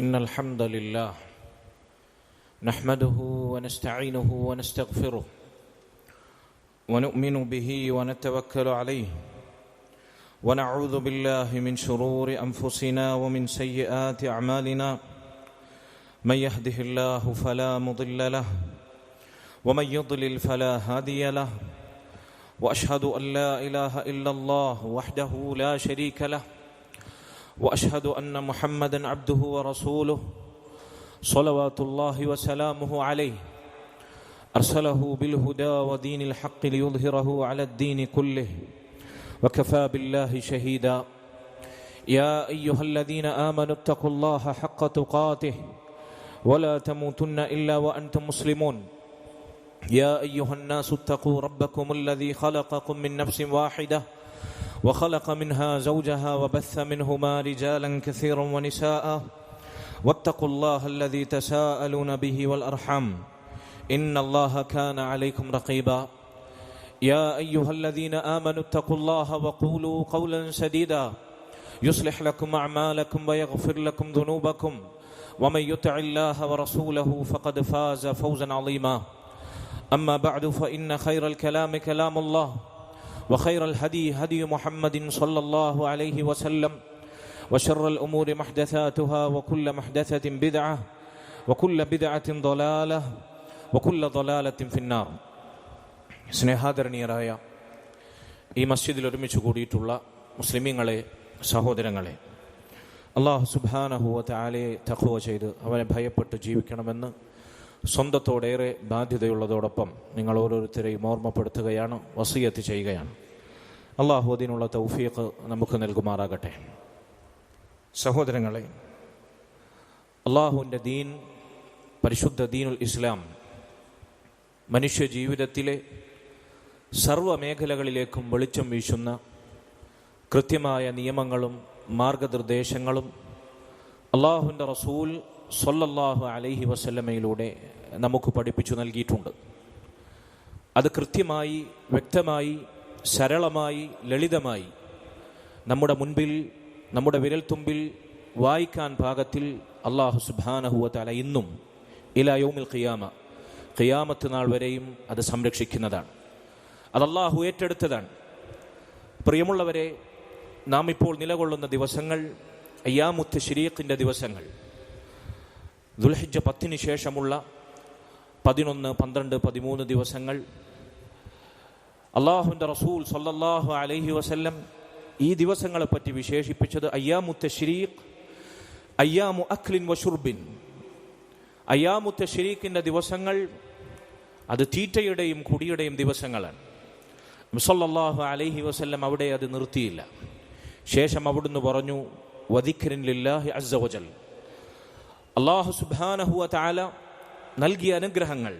إن الحمد لله نحمده ونستعينه ونستغفره ونؤمن به ونتوكل عليه ونعوذ بالله من شرور أنفسنا ومن سيئات أعمالنا من يهده الله فلا مضل له ومن يضلل فلا هادي له وأشهد أن لا إله إلا الله وحده لا شريك له وأشهد أن محمدًا عبده ورسوله صلوات الله وسلامه عليه أرسله بالهدى ودين الحق ليظهره على الدين كله وكفى بالله شهيدا يا أيها الذين آمنوا اتقوا الله حق تقاته ولا تموتن إلا وأنتم مسلمون يا أيها الناس اتقوا ربكم الذي خلقكم من نفس واحدة وخلق منها زوجها وبث منهما رجالا كثيرا ونساء واتقوا الله الذي تساءلون به والأرحام إن الله كان عليكم رقيبا يا أيها الذين آمنوا اتقوا الله وقولوا قولا سديدا يصلح لكم أعمالكم ويغفر لكم ذنوبكم ومن يطع الله ورسوله فقد فاز فوزا عظيما أما بعد فإن خير الكلام كلام الله وخير الهدي هدي محمد صلى الله عليه وسلم وشر الأمور محدثاتها وكل محدثة بدعة وكل بدعة ضلالة وكل ضلالة في النار. സ്നേഹാദരണീയരായ ഈ മസ്ജിദിൽ ഒരുമിച്ച് കൂടിയിട്ടുള്ള മുസ്ലിമീങ്ങളെ, സഹോദരങ്ങളെ, അല്ലാഹു സുബ്ഹാനഹു വ തആലയെ തഖ്വ ചെയ്ത് അവനെ ഭയപ്പെട്ട് ജീവിക്കണമെന്ന് സ്വന്തത്തോടേറെ ബാധ്യതയുള്ളതോടൊപ്പം നിങ്ങൾ ഓരോരുത്തരെയും ഓർമ്മപ്പെടുത്തുകയാണ്, വസിയത്ത് ചെയ്യുകയാണ്. അള്ളാഹു അതിനുള്ള തൗഫീഖ് നമുക്ക് നൽകുമാറാകട്ടെ. സഹോദരങ്ങളെ, അള്ളാഹുവിൻ്റെ ദീൻ, പരിശുദ്ധ ദീനുൽ ഇസ്ലാം മനുഷ്യ ജീവിതത്തിലെ സർവ്വമേഖലകളിലേക്കും വെളിച്ചം വീശുന്ന കൃത്യമായ നിയമങ്ങളും മാർഗനിർദ്ദേശങ്ങളും അള്ളാഹുവിൻ്റെ റസൂൽ സ്വല്ലല്ലാഹു അലൈഹി വസല്ലമയിലൂടെ നമുക്ക് പഠിപ്പിച്ചു നൽകിയിട്ടുണ്ട്. അത് കൃത്യമായി, വ്യക്തമായി, സരളമായി, ലളിതമായി നമ്മുടെ മുൻപിൽ, നമ്മുടെ വിരൽത്തുമ്പിൽ വായിക്കാൻ പാകത്തിൽ അല്ലാഹു സുബ്ഹാനഹു വ തആല ഇന്നും ഇലാ യൗമിൽ ഖിയാമ, ഖിയാമത്ത് നാൾ വരെയും അത് സംരക്ഷിക്കുന്നതാണ്. അത് അല്ലാഹു ഏറ്റെടുത്തതാണ്. പ്രിയമുള്ളവരെ, നാം ഇപ്പോൾ നിലകൊള്ളുന്ന ദിവസങ്ങൾ അയ്യാമു തശ്രീഖിൻ്റെ ദിവസങ്ങൾ, ദുൽഹിജ്ജ 10 ശേഷമുള്ള 11, 12, 13 ദിവസങ്ങൾ അള്ളാഹുവിൻ്റെ റസൂൽ സ്വല്ലല്ലാഹു അലൈഹി വസല്ലം ഈ ദിവസങ്ങളെപ്പറ്റി വിശേഷിപ്പിച്ചത് അയ്യാമു തശ്രീഖ്, അയ്യാമു അക്ലിൻ വശുർബിൻ. അയ്യാമു തശ്രീഖിൻ്റെ ദിവസങ്ങൾ അത് തീറ്റയുടെയും കുടിയുടെയും ദിവസങ്ങളാണ്. സ്വല്ലല്ലാഹു അലൈഹി വസല്ലം അവിടെ അത് നിർത്തിയില്ല. ശേഷം അവിടുന്ന് പറഞ്ഞു, വദിക്രിൻ ലില്ലാഹി അസ്സ വജൽ. അല്ലാഹു സുബ്ഹാനഹു വ തആല നൽകിയ അനുഗ്രഹങ്ങൾ,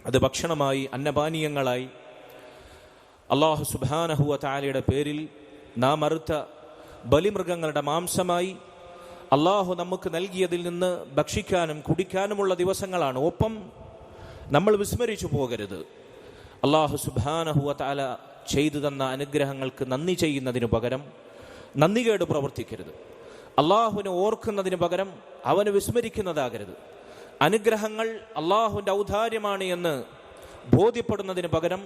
അത് ഭക്ഷണമായി, അന്നപാനീയങ്ങളായി, അല്ലാഹു സുബ്ഹാനഹു വ തആലയുടെ പേരിൽ നാം അറുത്ത ബലിമൃഗങ്ങളുടെ മാംസമായി അല്ലാഹു നമുക്ക് നൽകിയതിൽ നിന്ന് ഭക്ഷിക്കാനും കുടിക്കാനുമുള്ള ദിവസങ്ങളാണ്. ഒപ്പം നമ്മൾ വിസ്മരിച്ചു പോകരുത്, അല്ലാഹു സുബ്ഹാനഹു വ തആല ചെയ്തു തന്ന അനുഗ്രഹങ്ങൾക്ക് നന്ദി ചെയ്യുന്നതിനു പകരം നന്ദികേട് പ്രവർത്തിക്കരുത്. അള്ളാഹുവിനെ ഓർക്കുന്നതിന് പകരം അവനെ വിസ്മരിക്കുന്നതാകരുത്. അനുഗ്രഹങ്ങൾ അള്ളാഹുവിൻ്റെ ഔദാര്യമാണ് എന്ന് ബോധ്യപ്പെടുന്നതിന് പകരം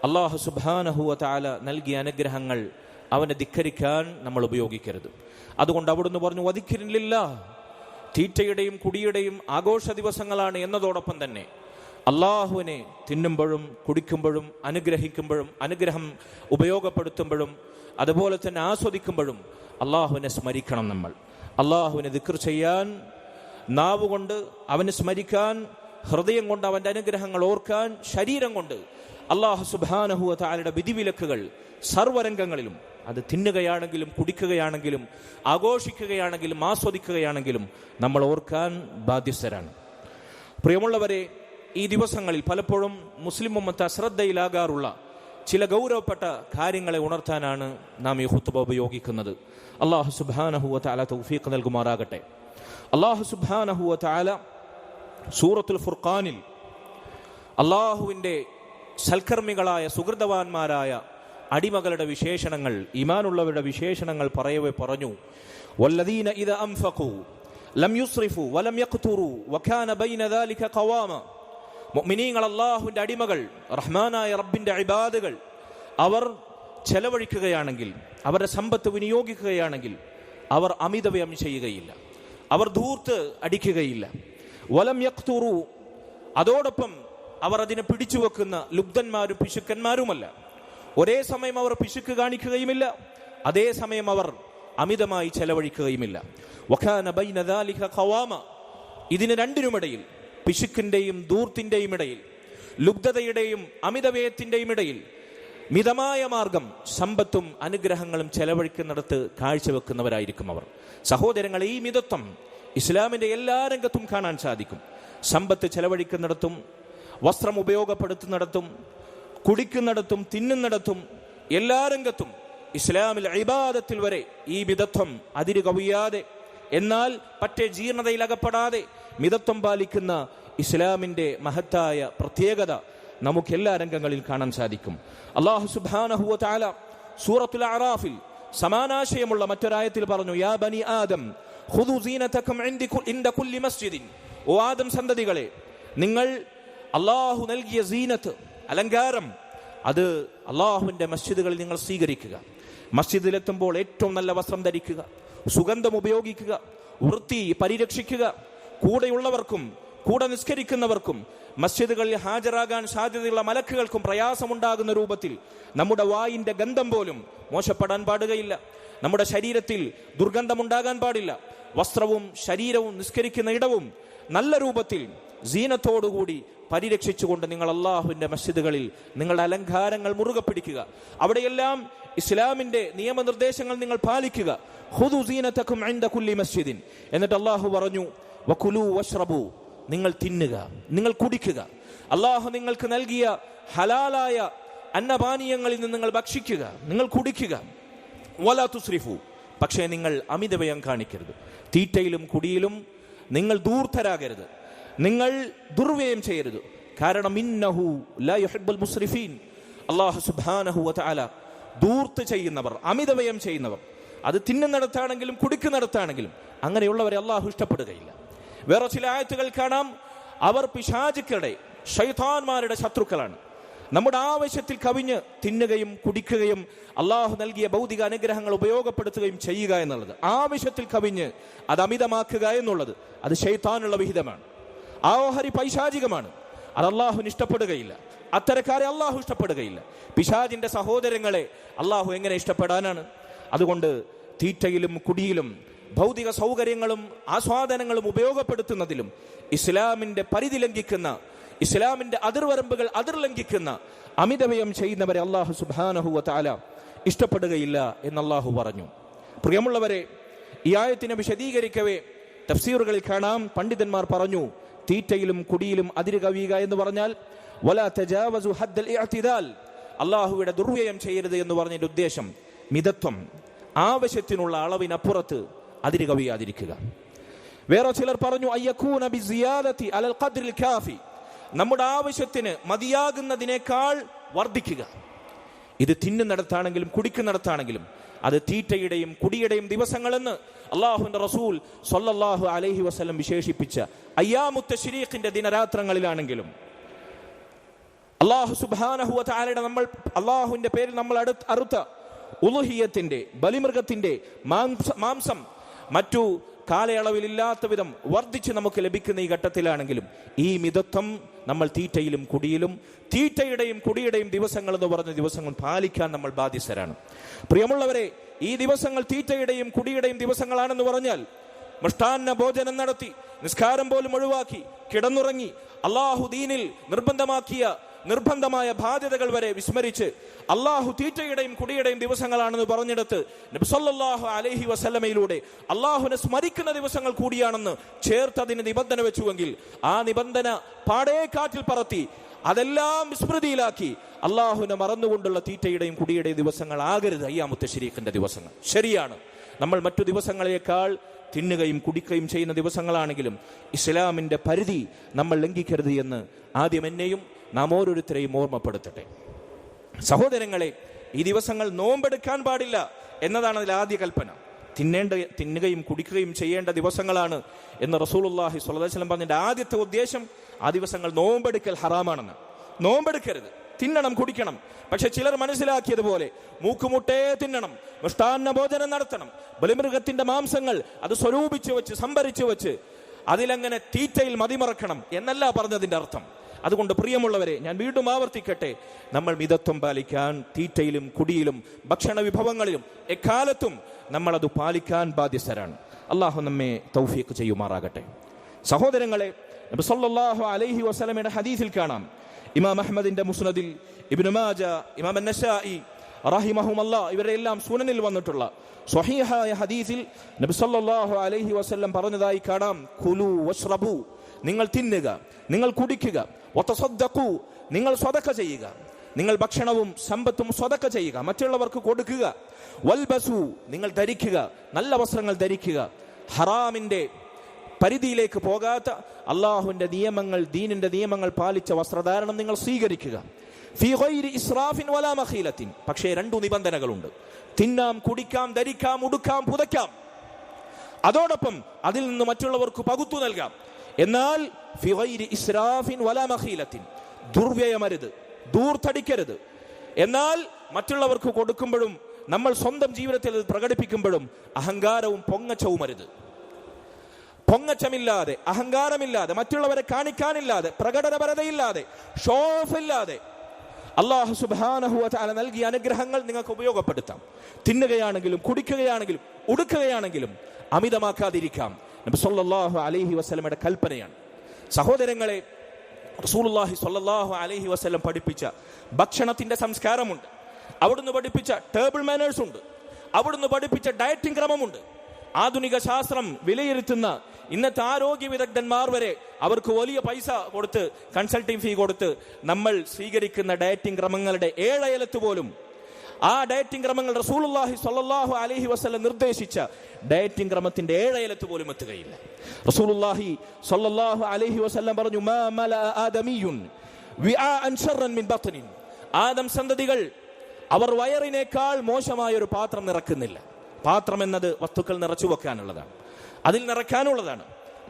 അള്ളാഹു സുബ്ഹാനഹു വ തആല നൽകിയ അനുഗ്രഹങ്ങൾ അവനെ ധിക്കരിക്കാൻ നമ്മൾ ഉപയോഗിക്കരുത്. അതുകൊണ്ട് അവിടുന്ന് പറഞ്ഞു, വദിക്രിൻ ലില്ലാഹ്, തീറ്റയുടെയും കുടിയുടെയും ആഘോഷ ദിവസങ്ങളാണ് എന്നതോടൊപ്പം തന്നെ അള്ളാഹുവിനെ തിന്നുമ്പോഴും കുടിക്കുമ്പോഴും അനുഗ്രഹിക്കുമ്പോഴും അനുഗ്രഹം ഉപയോഗപ്പെടുത്തുമ്പോഴും അതുപോലെ തന്നെ ആസ്വദിക്കുമ്പോഴും അള്ളാഹുവിനെ സ്മരിക്കണം. നമ്മൾ അള്ളാഹുവിനെ ദിക്ർ ചെയ്യാൻ, നാവുകൊണ്ട് അവനെ സ്മരിക്കാൻ, ഹൃദയം കൊണ്ട് അവൻ്റെ അനുഗ്രഹങ്ങൾ ഓർക്കാൻ, ശരീരം കൊണ്ട് അള്ളാഹു സുബ്ഹാനഹു വ തആലയുടെ വിധിവിലക്കുകൾ സർവ്വരംഗങ്ങളിലും, അത് തിന്നുകയാണെങ്കിലും കുടിക്കുകയാണെങ്കിലും ആഘോഷിക്കുകയാണെങ്കിലും ആസ്വദിക്കുകയാണെങ്കിലും നമ്മൾ ഓർക്കാൻ ബാധ്യസ്ഥരാണ്. പ്രിയമുള്ളവരെ, ഈ ദിവസങ്ങളിൽ പലപ്പോഴും മുസ്ലിം ഉമ്മത്ത് അശ്രദ്ധയിലാകാറുള്ള ചില ഗൗരവപ്പെട്ട കാര്യങ്ങളെ ഉണർത്താനാണ് നാം ഈ ഖുത്ബ ഉപയോഗിക്കുന്നത്. അല്ലാഹു സുബ്ഹാനഹു വ തആല തൗഫീഖ് നൽകുമാറാകട്ടെ. അല്ലാഹു സുബ്ഹാനഹു വ തആല സൂറത്തുൽ ഫുർഖാനിൽ അല്ലാഹുവിൻ്റെ സൽക്കർമ്മികളായ സുഹൃതവാന്മാരായ അടിമകളുടെ വിശേഷണങ്ങൾ, ഈമാനുള്ളവരുടെ വിശേഷണങ്ങൾ പറയവേ പറഞ്ഞു, വല്ലദീന ഇദ അൻഫഖു, ലം യുസ്രിഫു വലം യഖ്തുറു വകാന ബൈന ദാലിക ഖവാമ. മുഅ്മിനീങ്ങൾ, അല്ലാഹുവിന്റെ അടിമകൾ, റഹ്മാനായ റബ്ബിന്റെ ഇബാദുകൾ, അവർ ചെലവഴിക്കുകയാണെങ്കിൽ, അവരുടെ സമ്പത്ത് വിനിയോഗിക്കുകയാണെങ്കിൽ അവർ അമിതവ്യയം ചെയ്യുകയില്ല, അവർ ധൂർത്ത് അടിക്കുകയില്ല. വലം യഖ്തുറു, അതോടൊപ്പം അവർ അതിനെ പിടിച്ചു വെക്കുന്ന ലുബ്ധന്മാരും പിശുക്കന്മാരുമല്ല. ഒരേ സമയം അവർ പിശുക്ക് കാണിക്കുകയുമില്ല, അതേസമയം അവർ അമിതമായി ചെലവഴിക്കുകയുമില്ല. വകാന ബൈന ദാലിക ഖവാമ. ഇതിന് രണ്ടിനുമിടയിൽ, പിശുക്കിന്റെയും ധൂർത്തിന്റെയും ഇടയിൽ, ലുബ്ധതയുടെയും അമിതവ്യയത്തിന്റെയും ഇടയിൽ മിതമായ മാർഗം, സമ്പത്തും അനുഗ്രഹങ്ങളും ചെലവഴിക്കുന്നിടത്ത് കാഴ്ചവെക്കുന്നവരായിരിക്കും അവർ. സഹോദരങ്ങളെ, ഈ മിതത്വം ഇസ്ലാമിന്റെ എല്ലാ രംഗത്തും കാണാൻ സാധിക്കും. സമ്പത്ത് ചെലവഴിക്കുന്നിടത്തും, വസ്ത്രം ഉപയോഗപ്പെടുത്തുന്നിടത്തും, കുടിക്കുന്നിടത്തും, തിന്നുന്നിടത്തും, എല്ലാ രംഗത്തും ഇസ്ലാമിൽ ഇബാദത്തിൽ വരെ ഈ മിതത്വം അതിര് കവിയാതെ, എന്നാൽ പറ്റേ ജീർണതയിൽ അകപ്പെടാതെ മിതത്വം പാലിക്കുന്ന ഇസ്ലാമിന്റെ മഹത്തായ പ്രത്യേകത നമുക്ക് എല്ലാ രംഗങ്ങളിൽ കാണാൻ സാധിക്കും. അല്ലാഹു സുബ്ഹാനഹു വ തആല സൂറത്തുൽ അറാഫിൽ സമാനാശയമുള്ള മറ്റൊരായത്തിൽ പറഞ്ഞു, യാ ബനി ആദം ഖുദൂ സീനതകും ഇൻദ കുല്ലി മസ്ജിദിൻ. ഓ ആദം സന്തതികളെ, നിങ്ങൾ അല്ലാഹു നൽകിയ സീനത്ത്, അലങ്കാരം, അത് അല്ലാഹുവിന്റെ മസ്ജിദുകളിൽ നിങ്ങൾ സ്വീകരിക്കുക. മസ്ജിദിലെത്തുമ്പോൾ ഏറ്റവും നല്ല വസ്ത്രം ധരിക്കുക, സുഗന്ധം ഉപയോഗിക്കുക, വൃത്തി പരിരക്ഷിക്കുക. കൂടെയുള്ളവർക്കും കൂടെ നിസ്കരിക്കുന്നവർക്കും മസ്ജിദുകളിൽ ഹാജരാകാൻ സാധ്യതയുള്ള മലക്കുകൾക്കും പ്രയാസമുണ്ടാകുന്ന രൂപത്തിൽ നമ്മുടെ വായിന്റെ ഗന്ധം പോലും മോശപ്പെടാൻ പാടുകയില്ല. നമ്മുടെ ശരീരത്തിൽ ദുർഗന്ധമുണ്ടാകാൻ പാടില്ല. വസ്ത്രവും ശരീരവും നിസ്കരിക്കുന്ന ഇടവും നല്ല രൂപത്തിൽ സീനത്തോടുകൂടി പരിരക്ഷിച്ചുകൊണ്ട് നിങ്ങൾ അല്ലാഹുവിന്റെ മസ്ജിദുകളിൽ നിങ്ങളുടെ അലങ്കാരങ്ങൾ മുറുകെ പിടിക്കുക. അവിടെയെല്ലാം ഇസ്ലാമിന്റെ നിയമനിർദ്ദേശങ്ങൾ നിങ്ങൾ പാലിക്കുക. ഖുദൂ സീനതകും ഇൻദ കുല്ലി മസ്ജിദിൻ. എന്നിട്ട് അല്ലാഹു പറഞ്ഞു, വകുലൂ വശ്റബൂ, നിങ്ങൾ തിന്നുക, നിങ്ങൾ കുടിക്കുക. അല്ലാഹു നിങ്ങൾക്ക് നൽകിയ ഹലാലായ അന്നപാനീയങ്ങളിൽ നിന്ന് നിങ്ങൾ ഭക്ഷിക്കുക, നിങ്ങൾ കുടിക്കുക. വലാ തുസ്രിഫു, പക്ഷേ നിങ്ങൾ അമിതവ്യയം കാണിക്കരുത്. തീറ്റയിലും കുടിയിലും നിങ്ങൾ ധൂർത്തരാകരുത്, നിങ്ങൾ ദുർവ്യയം ചെയ്യരുത്. കാരണം ഇന്നഹു ലാ യുഹിബ്ബുൽ മുസ്രിഫീൻ. അല്ലാഹു സുബ്ഹാനഹു വ തആല ധൂർത്ത് ചെയ്യുന്നവർ, അമിതവ്യയം ചെയ്യുന്നവർ, അത് തിന്നുന്നിടത്താണെങ്കിലും കുടിക്കുന്നിടത്താണെങ്കിലും അങ്ങനെയുള്ളവരെ അല്ലാഹു ഇഷ്ടപ്പെടുകയില്ല. വേറെ ചില ആയത്തുകൾ കാണാം, അവർ പിശാചുക്കളുടെ, ശൈത്താന്മാരുടെ ശത്രുക്കളാണ്. നമ്മുടെ ആവശ്യത്തിൽ കവിഞ്ഞ് തിന്നുകയും കുടിക്കുകയും അള്ളാഹു നൽകിയ ഭൗതിക അനുഗ്രഹങ്ങൾ ഉപയോഗപ്പെടുത്തുകയും ചെയ്യുക എന്നുള്ളത്, ആവശ്യത്തിൽ കവിഞ്ഞ് അത് അമിതമാക്കുക എന്നുള്ളത്, അത് ശൈത്താനുള്ള വിഹിതമാണ്. ആ ഓഹരി പൈശാചികമാണ്. അത് അള്ളാഹുവിന് ഇഷ്ടപ്പെടുകയില്ല. അത്തരക്കാരെ അള്ളാഹു ഇഷ്ടപ്പെടുകയില്ല. പിശാചിന്റെ സഹോദരങ്ങളെ അള്ളാഹു എങ്ങനെ ഇഷ്ടപ്പെടാനാണ്? അതുകൊണ്ട് തീറ്റയിലും കുടിയിലും ഭൗതിക സൗകര്യങ്ങളും ആസ്വാദനങ്ങളും ഉപയോഗപ്പെടുത്തുന്നതിലും ഇസ്ലാമിന്റെ പരിധി ലംഘിക്കുന്ന, ഇസ്ലാമിന്റെ അതിർവരമ്പുകൾ അതിർലംഘിക്കുന്ന അമിതവ്യയം ചെയ്യുന്നവരെ അല്ലാഹു സുബ്ഹാനഹു വ തആല ഇഷ്ടപ്പെടുകയില്ല എന്ന് അല്ലാഹു പറഞ്ഞു. പ്രിയമുള്ളവരെ, ഈ ആയത്തിനെ വിശദീകരിക്കവേ തഫ്സീറുകളിൽ കാണാം, പണ്ഡിതന്മാർ പറഞ്ഞു, തീറ്റയിലും കുടിയിലും അതിര് കവിയുക എന്ന് പറഞ്ഞാൽ വലാ തജാവസു ഹദ്ദൽ ഇഅ്തിദാൽ, അല്ലാഹുവിന്റെ ദുർവ്യയം ചെയ്യരുത് എന്ന് പറഞ്ഞതിന്റെ ഉദ്ദേശം മിതത്വം, ആവശ്യത്തിനുള്ള അളവിനപ്പുറത്ത് അതിര് കവിയാതിരിക്കുക. വേറെ ചിലർ പറഞ്ഞു അയ്യകൂന ബിസിയാദതി അലൽ ഖദ്രിൽ കാഫി, നമ്മുടെ ആവശ്യത്തിന് മതിയാകുന്നതിനേക്കാൾ വർദ്ധിക്കുക. ഇത് തിന്നുന്നിടത്താണെങ്കിലും കുടിക്കുന്നിടത്താണെങ്കിലും അത് തീറ്റയുടെയും കുടിയുടെയും ദിവസങ്ങളെന്ന് അല്ലാഹുവിന്റെ റസൂൽ സ്വല്ലല്ലാഹു അലൈഹി വസല്ലം വിശേഷിപ്പിച്ച അയ്യാമുത്ത തശ്രീഖിന്റെ ദിനരാത്രങ്ങളിലാണെങ്കിലും അല്ലാഹു സുബ്ഹാനഹു വ തആലയുടെ അല്ലാഹുവിന്റെ പേരിൽ നമ്മൾ അറുത്ത ഉളുഹിയത്തിന്റെ, ബലിമൃഗത്തിന്റെ മാംസം മറ്റു കാലയളവിലില്ലാത്ത വിധം വർദ്ധിച്ച് നമുക്ക് ലഭിക്കുന്ന ഈ ഘട്ടത്തിലാണെങ്കിലും ഈ മിതത്വം നമ്മൾ തീറ്റയിലും കുടിയിലും, തീറ്റയുടെയും കുടിയുടെയും ദിവസങ്ങൾ എന്ന് പറഞ്ഞ ദിവസങ്ങൾ പാലിക്കാൻ നമ്മൾ ബാധ്യസ്ഥരാണ്. പ്രിയമുള്ളവരെ, ഈ ദിവസങ്ങൾ തീറ്റയുടെയും കുടിയുടെയും ദിവസങ്ങളാണെന്ന് പറഞ്ഞാൽ മൃഷ്ടാന്ന ഭോജനം നടത്തി, നിസ്കാരം പോലും ഒഴിവാക്കി, കിടന്നുറങ്ങി, അല്ലാഹു ദീനിൽ നിർബന്ധമായ ബാധ്യതകൾ വരെ വിസ്മരിച്ച് അല്ലാഹു തീറ്റയുടെയും കുടിയുടെയും ദിവസങ്ങളാണെന്ന് പറഞ്ഞെടുത്ത് നബി സല്ലല്ലാഹു അലൈഹി വസല്ലമയിലൂടെ അല്ലാഹുവിനെ സ്മരിക്കുന്ന ദിവസങ്ങൾ കൂടിയാണെന്ന് ചേർത്ത് അതിന് നിബന്ധന വെച്ചുവെങ്കിൽ ആ നിബന്ധന പാടേ കാറ്റിൽ പറത്തി അതെല്ലാം വിസ്മൃതിയിലാക്കി അല്ലാഹുവിനെ മറന്നുകൊണ്ടുള്ള തീറ്റയുടെയും കുടിയുടെയും ദിവസങ്ങൾ ആകരുത് അയ്യാമുത്ത തശ്രീഖിന്റെ ദിവസങ്ങൾ. ശരിയാണ്, നമ്മൾ മറ്റു ദിവസങ്ങളെക്കാൾ തിന്നുകയും കുടിക്കുകയും ചെയ്യുന്ന ദിവസങ്ങളാണെങ്കിലും ഇസ്ലാമിന്റെ പരിധി നമ്മൾ ലംഘിക്കരുത് എന്ന് ആദ്യം എന്നെയും നാം ഓരോരുത്തരെയും ഓർമ്മപ്പെടുത്തട്ടെ. സഹോദരങ്ങളെ, ഈ ദിവസങ്ങൾ നോമ്പെടുക്കാൻ പാടില്ല എന്നതാണ് അതിൽ ആദ്യ കൽപ്പന. തിന്നുകയും കുടിക്കുകയും ചെയ്യേണ്ട ദിവസങ്ങളാണ് എന്ന് റസൂലുള്ളാഹി സ്വല്ലല്ലാഹു അലൈഹി വസല്ലം പറഞ്ഞതിന്റെ ആദ്യത്തെ ഉദ്ദേശം ആ ദിവസങ്ങൾ നോമ്പെടുക്കൽ ഹറാമാണെന്ന്. നോമ്പെടുക്കരുത്, തിന്നണം, കുടിക്കണം. പക്ഷെ ചിലർ മനസ്സിലാക്കിയതുപോലെ മൂക്കുമുട്ടേ തിന്നണം, മിഷ്ടാന്ന ഭോജനം നടത്തണം, ബലിമൃഗത്തിന്റെ മാംസങ്ങൾ അത് സ്വരൂപിച്ചു വെച്ച് സംഭരിച്ചു വെച്ച് അതിലങ്ങനെ തീറ്റയിൽ മതിമറക്കണം എന്നല്ല പറഞ്ഞതിന്റെ അർത്ഥം. അതുകൊണ്ട് പ്രിയമുള്ളവരെ, ഞാൻ വീണ്ടും ആവർത്തിക്കട്ടെ, നമ്മൾ മിതത്വം പാലിക്കാൻ തീറ്റയിലും കുടിയിലും ഭക്ഷണ വിഭവങ്ങളിലും എക്കാലത്തും നമ്മളത് പാലിക്കാൻ ബാധ്യസ്ഥരാണ്. അള്ളാഹു നമ്മെ തൗഫീഖ് ചെയ്യുമാറാകട്ടെ. സഹോദരങ്ങളെ, നബി സല്ലല്ലാഹു അലൈഹി വസല്ലമയുടെ ഹദീസിൽ കാണാം, ഇമാം അഹ്മദിന്റെ മുസ്നദിൽ, ഇബ്നു മാജ, ഇമാം അൻ-നസാഇ റഹിമഹുമല്ലാഹ് ഇവരുടെ എല്ലാം സുനനിൽ വന്നിട്ടുള്ള സ്വഹീഹായ ഹദീസിൽ നബി സല്ലല്ലാഹു അലൈഹി വസല്ലം പറഞ്ഞതായി കാണാം, കുലു വശ്റബു, നിങ്ങൾ തിന്നുക, നിങ്ങൾ കുടിക്കുക, വതസദ്ദഖു, നിങ്ങൾ സ്വതക്ക ചെയ്യുക, നിങ്ങൾ ഭക്ഷണവും സമ്പത്തും സ്വതക്ക ചെയ്യുക, മറ്റുള്ളവർക്ക് കൊടുക്കുക, വൽബസു, നിങ്ങൾ ധരിക്കുക, നല്ല വസ്ത്രങ്ങൾ ധരിക്കുക, ഹറാമിന്റെ പരിധിയിലേക്ക് പോകാത്ത അള്ളാഹുവിന്റെ നിയമങ്ങൾ, ദീനിന്റെ നിയമങ്ങൾ പാലിച്ച വസ്ത്രധാരണം നിങ്ങൾ സ്വീകരിക്കുക. ഫീ ഗൈരി ഇസ്റാഫിൻ വലാ മഖീലത്തിൻ, പക്ഷേ 2 നിബന്ധനകളുണ്ട്. തിന്നാം, കുടിക്കാം, ധരിക്കാം, ഉടുക്കാം, പുതയ്ക്കാം, അതോടൊപ്പം അതിൽ നിന്ന് മറ്റുള്ളവർക്ക് പകുത്തു നൽകാം. എന്നാൽ ഫീ ഗൈരി ഇസ്റാഫിൻ വലാ മഖീലത്തിൻ, ദുർവ്യയമരുത്, ദൂർത്തടിക്കരുത്. എന്നാൽ മറ്റുള്ളവർക്ക് കൊടുക്കുമ്പോഴും നമ്മൾ സ്വന്തം ജീവിതത്തിൽ അത് പ്രകടിപ്പിക്കുമ്പോഴും അഹങ്കാരവും പൊങ്ങച്ചവും അരുത്. പൊങ്ങച്ചമില്ലാതെ, അഹങ്കാരമില്ലാതെ, മറ്റുള്ളവരെ കാണിക്കാനില്ലാതെ, പ്രകടനപരതയില്ലാതെ, ഷോ ഓഫ് ഇല്ലാതെ അല്ലാഹു സുബ്ഹാനഹു വ തആല നൽകിയ അനുഗ്രഹങ്ങൾ നിങ്ങൾക്ക് ഉപയോഗപ്പെടുത്താം. തിന്നുകയാണെങ്കിലും കുടിക്കുകയാണെങ്കിലും ഉടുക്കുകയാണെങ്കിലും അമിതമാക്കാതിരിക്കാം. നബി സല്ലല്ലാഹു അലൈഹി വസല്ലമയുടെ കൽപ്പനയാണ്. സഹോദരങ്ങളെ, റസൂലുള്ളാഹി സ്വല്ലല്ലാഹു അലൈഹി വസല്ലം പഠിപ്പിച്ച ഭക്ഷണത്തിന്റെ സംസ്കാരമുണ്ട്, അവിടുന്ന് പഠിപ്പിച്ച ടേബിൾ മാനേഴ്സ് ഉണ്ട്, അവിടുന്ന് പഠിപ്പിച്ച ഡയറ്റിംഗ് ക്രമമുണ്ട്. ആധുനിക ശാസ്ത്രം വിലയിരുത്തുന്ന ഇന്നത്തെ ആരോഗ്യ വിദഗ്ധന്മാർ വരെ അവർക്ക് വലിയ പൈസ കൊടുത്ത്, കൺസൾട്ടിംഗ് ഫീ കൊടുത്ത് നമ്മൾ സ്വീകരിക്കുന്ന ഡയറ്റിംഗ് ക്രമങ്ങളുടെ 7 അയലത്ത് പോലും ആ ഡയറ്റിംഗ് ക്രമങ്ങൾ റസൂലുള്ളാഹി സ്വല്ലല്ലാഹു അലൈഹി വസല്ലം നിർദ്ദേശിച്ച ഡയറ്റിംഗ് ക്രമത്തിന്റെ 7 അയലത്ത് പോലും എത്തുകയില്ല. റസൂലുള്ളാഹി സ്വല്ലല്ലാഹു അലൈഹി വസല്ലം പറഞ്ഞു, മാ മലഅ ആദമിയുൻ വിആഅൻ ശർറൻ മിൻ ബത്നിൻ, ആദം സന്തതികൾ അവർ വയറിനേക്കാൾ മോശമായ ഒരു പാത്രം നിറക്കുന്നില്ല. പാത്രം എന്നത് വസ്തുക്കൾ നിറച്ചു വെക്കാനുള്ളതാണ്, അതിൽ നിറയ്ക്കാനുള്ളതാണ്.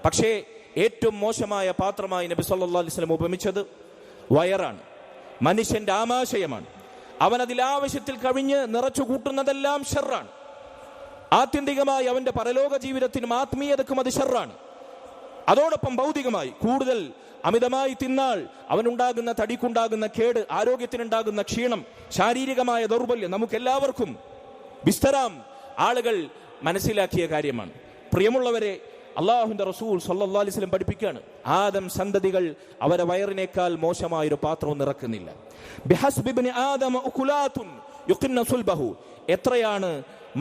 പക്ഷേ ഏറ്റവും മോശമായ പാത്രമായി നബി സല്ലല്ലാഹു അലൈഹി വസല്ലം ഉപമിച്ചത് വയറാണ്. മനുഷ്യന്റെ ആമാശയമാണ്. അവൻ അതിൽ ആവശ്യത്തിൽ കവിഞ്ഞ് നിറച്ചു കൂട്ടുന്നതെല്ലാം ഷർറാണ്. ആത്യന്തികമായി അവന്റെ പരലോക ജീവിതത്തിനും ആത്മീയതക്കും അത് ഷർറാണ്. അതോടൊപ്പം ഭൗതികമായി കൂടുതൽ അമിതമായി തിന്നാൽ അവനുണ്ടാകുന്ന തടിക്കുണ്ടാകുന്ന കേട്, ആരോഗ്യത്തിനുണ്ടാകുന്ന ക്ഷീണം, ശാരീരികമായ ദൗർബല്യം നമുക്കെല്ലാവർക്കും വിസ്തരാം ആളുകൾ മനസ്സിലാക്കിയ കാര്യമാണ്. പ്രിയമുള്ളവരെ, അള്ളാഹുവിന്റെ റസൂൽ സല്ലല്ലാഹു അലൈഹി വസല്ലം പഠിപ്പിക്കുകയാണ്, ആദം സന്തതികൾ അവരെ വയറിനേക്കാൾ മോശമായൊരു പാത്രവും നിറക്കുന്നില്ല. ബിഹസ്ബി ഇബ്നി ആദമ ഉകുലാത്തുൻ യുഖിന്ന സുൽബഹു, എത്രയാണ്